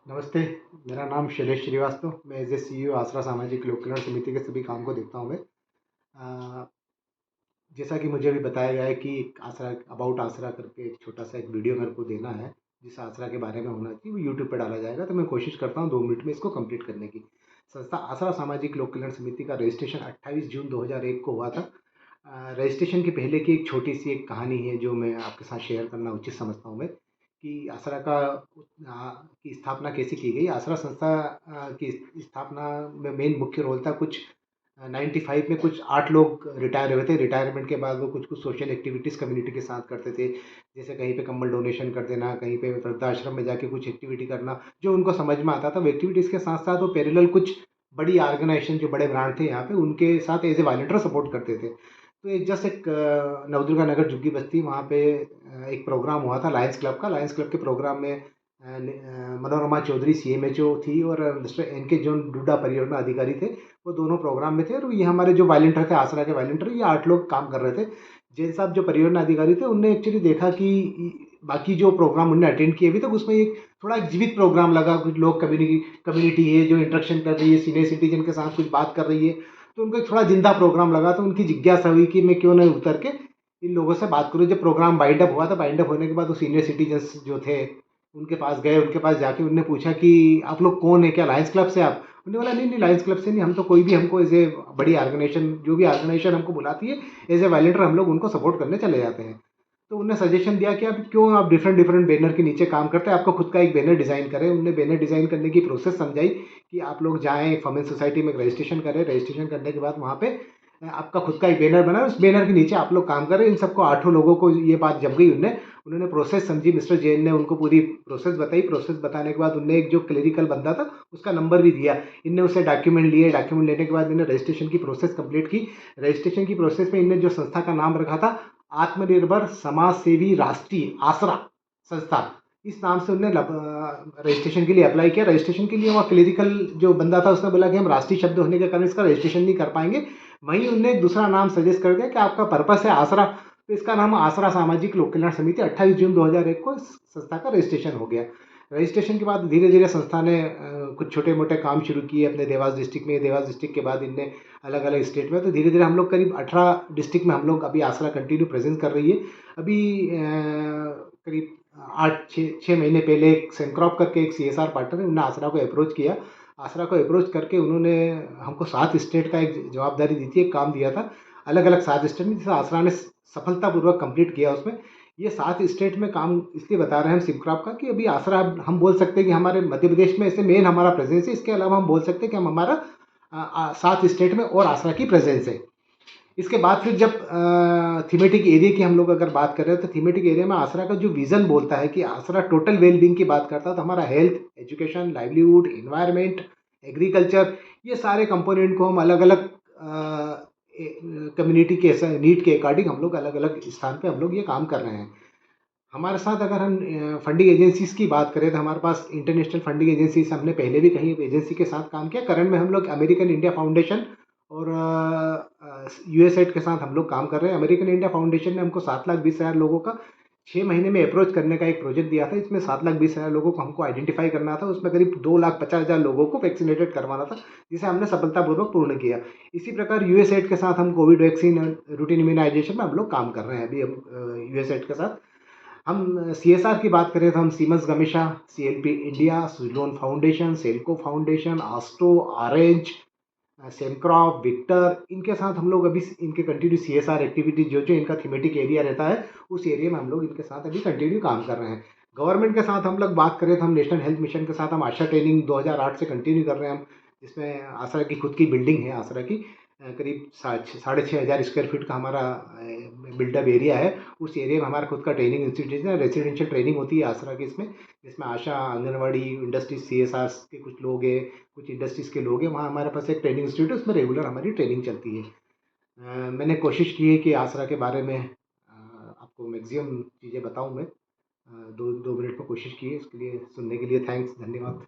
नमस्ते, मेरा नाम शैलेश श्रीवास्तव। मैं एज़ ए सीईओ आसरा सामाजिक लोक कल्याण समिति के सभी काम को देखता हूँ मैं। अ, जैसा कि मुझे अभी बताया गया है कि एक आसरा अबाउट आसरा करके एक छोटा-सा एक वीडियो मेरे को देना है, जिस आसरा के बारे में होना चाहिए, वो यूट्यूब पे डाला जाएगा, तो मैं कोशिश करता हूँ 2 मिनट में इसको कंप्लीट करने की। संस्था आसरा सामाजिक लोक कल्याण समिति का रजिस्ट्रेशन 28 जून 2001 को हुआ था। रजिस्ट्रेशन के पहले की एक छोटी-सी एक कहानी है, जो मैं आपके साथ शेयर करना उचित समझता हूँ मैं, कि आसरा की स्थापना कैसे की गई। आसरा संस्था की स्थापना में मेन मुख्य रोल था कुछ 95 में कुछ 8 लोग रिटायर हुए थे। रिटायरमेंट के बाद वो कुछ-कुछ सोशल एक्टिविटीज़ कम्युनिटी के साथ करते थे। जैसे कहीं पे कंबल डोनेशन कर देना, कहीं पे वृद्धाश्रम में जाके कुछ एक्टिविटी करना, जो उनको समझ में आता था। वो एक्टिविटीज़ के साथ-साथ वो पैरेलल कुछ बड़ी ऑर्गनाइज़ेशन जो बड़े ब्रांड थे यहाँ पे, उनके साथ एज़ ए वॉलंटियर सपोर्ट करते थे। तो एक जस्ट एक नवदुर्गा नगर झुग्गी बस्ती, वहाँ पे एक प्रोग्राम हुआ था लायंस क्लब का। लायंस क्लब के प्रोग्राम में मनोरमा चौधरी सीएमएचओ थी और मिस्टर एनके जॉन डूडा परियोजना अधिकारी थे। वो दोनों प्रोग्राम में थे और ये हमारे जो वॉलंटियर थे, आसरा के वॉलंटियर, ये 8 लोग काम कर रहे थे। जैन साहब जो परियोजना अधिकारी थे, उनने एक्चुअली देखा कि बाकी जो प्रोग्राम उनने अटेंड किए अभी तक, उसमें एक थोड़ा एक जीवित प्रोग्राम लगा। कुछ लोग कम्युनिटी है जो इंटरेक्शन कर रही है, सीनियर सिटीजन के साथ कुछ बात कर रही है, तो उनको एक थोड़ा जिंदा प्रोग्राम लगा। तो उनकी जिज्ञासा हुई कि मैं क्यों नहीं उतर के इन लोगों से बात करूँ। जब प्रोग्राम बाइंड अप हुआ था, बाइंड अप होने के बाद वो सीनियर सिटीजन्स जो थे, उनके पास गए। उनके पास जाके उनने पूछा कि आप लोग कौन है, क्या लायंस क्लब से आप? उन्होंने बोला नहीं नहीं, लायंस क्लब से नहीं, हम तो कोई भी, हमको एज ए बड़ी ऑर्गेनाइजेशन, जो भी ऑर्गेनाइजेशन हमको बुलाती है, एज ए वॉलंटियर हम लोग उनको सपोर्ट करने चले जाते हैं। तो उन्होंने सजेशन दिया कि आप क्यों, आप डिफरेंट डिफरेंट बैनर के नीचे काम करते हैं, आपका खुद का एक बैनर डिज़ाइन करें। उन्होंने बैनर डिज़ाइन करने की प्रोसेस समझाई कि आप लोग जाएँ फॉर्मल सोसाइटी में रजिस्ट्रेशन करें। रजिस्ट्रेशन करने के बाद वहाँ पे आपका खुद का एक बैनर बना है, उस बैनर के नीचे आप लोग काम करें। इन सबको 8 लोगों को ये बात जम गई। उन्होंने प्रोसेस समझी। मिस्टर जैन ने उनको पूरी प्रोसेस बताई। प्रोसेस बताने के बाद उन्होंने एक जो क्लरिकल बंदा था, उसका नंबर भी दिया। इनने उससे डॉक्यूमेंट लिए। डॉक्यूमेंट लेने के बाद इन्होंने रजिस्ट्रेशन की प्रोसेस कंप्लीट की। रजिस्ट्रेशन की प्रोसेस में इन्होंने जो संस्था का नाम रखा था, आत्मनिर्भर समाज सेवी राष्ट्रीय आसरा संस्था, इस नाम से उन्होंने रजिस्ट्रेशन के लिए अप्लाई किया। रजिस्ट्रेशन के लिए वहाँ क्लरिकल जो बंदा था, उसने बोला कि हम राष्ट्रीय शब्द होने के कारण इसका रजिस्ट्रेशन नहीं कर पाएंगे। वहीं उनने एक दूसरा नाम सजेस्ट कर दिया कि आपका पर्पस है आसरा, तो इसका नाम आसरा सामाजिक लोक कल्याण समिति। 28 जून 2001 को इस संस्था का रजिस्ट्रेशन हो गया। रजिस्ट्रेशन के बाद धीरे धीरे संस्था ने कुछ छोटे मोटे काम शुरू किए अपने देवास डिस्ट्रिक्ट में। देवास डिस्ट्रिक्ट के बाद इनने अलग अलग स्टेट में, तो धीरे धीरे हम लोग करीब 18 डिस्ट्रिक्ट में हम लोग अभी आसरा कंटिन्यू प्रेजेंस कर रही है। अभी करीब 8 6 महीने पहले एक सेंक्रॉप करके एक सीएसआर पार्टनर है, उन्होंने आसरा को अप्रोच किया। आसरा को अप्रोच करके उन्होंने हमको 7 स्टेट का एक जवाबदारी दी थी, एक काम दिया था। अलग अलग 7 स्टेट में, जिसे आसरा ने सफलतापूर्वक कंप्लीट किया उसमें। ये 7 स्टेट में काम इसलिए बता रहे हैं हम सिमक्रॉप का, कि अभी आसरा, हम बोल सकते हैं कि हमारे मध्य प्रदेश में ऐसे मेन हमारा प्रेजेंस है। इसके अलावा हम बोल सकते हैं कि हम हमारा 7 स्टेट में और आसरा की प्रेजेंस है। इसके बाद फिर जब थीमेटिक एरिया की हम लोग अगर बात कर रहे हैं, तो थीमेटिक एरिया में आसरा का जो विज़न बोलता है कि आसरा टोटल वेलबींग की बात करता है, तो हमारा health, education, livelihood, environment, agriculture, ये सारे कंपोनेंट को हम अलग अलग कम्युनिटी के नीड के अकॉर्डिंग हम लोग अलग अलग स्थान पे हम लोग ये काम कर रहे हैं। हमारे साथ अगर हम फंडिंग एजेंसीज़ की बात करें, तो हमारे पास इंटरनेशनल फंडिंग एजेंसीज़, हमने पहले भी कहीं एजेंसी के साथ काम किया। करंट में हम लोग अमेरिकन इंडिया फाउंडेशन और यूएसएड के साथ हम लोग काम कर रहे हैं। अमेरिकन इंडिया फाउंडेशन ने हमको 7,20,000 लोगों का 6 महीने में अप्रोच करने का एक प्रोजेक्ट दिया था। इसमें 7,20,000 लोगों को हमको आइडेंटिफाई करना था। उसमें करीब 2,50,000 लोगों को वैक्सीनेटेड करवाना था, जिसे हमने सफलतापूर्वक पूर्ण किया। इसी प्रकार यूएसएड के साथ हम कोविड वैक्सीन रूटीन इम्यूनाइजेशन में हम लोग काम कर रहे हैं अभी हम यूएसएड के साथ। हम सीएसआर की बात करें, तो हम Siemens Gamesa, CLP India, Suzlon foundation, Selco foundation, Astro, Orange, Sembcorp, Victor, इनके साथ हम लोग अभी इनके कंटिन्यू सीएसआर एक्टिविटीज जो जो इनका थीमेटिक एरिया रहता है, उस एरिया में हम लोग इनके साथ अभी कंटिन्यू काम कर रहे हैं। गवर्नमेंट के साथ हम लोग बात करें, तो हम नेशनल हेल्थ मिशन के साथ हम आशा ट्रेनिंग 2008 से कंटिन्यू कर रहे हैं हम, जिसमें आसरा की खुद की बिल्डिंग है। आसरा की करीब 6,500 स्क्वायर फीट का हमारा बिल्डअप एरिया है। उस एरिया में हमारा खुद का ट्रेनिंग इंस्टीट्यूट है। रेसिडेंशियल ट्रेनिंग होती है आसरा की इसमें, जिसमें आशा, आंगनवाड़ी, इंडस्ट्रीज, सीएसआर के कुछ लोग हैं, कुछ इंडस्ट्रीज़ के लोग हैं। वहाँ हमारे पास एक ट्रेनिंग इंस्टीट्यूट है, उसमें रेगुलर हमारी ट्रेनिंग चलती है। मैंने कोशिश की है कि आसरा के बारे में आपको मैक्सिमम चीज़ें बताऊँ मैं। 2 मिनट में कोशिश की है। इसके लिए, सुनने के लिए थैंक्स, धन्यवाद।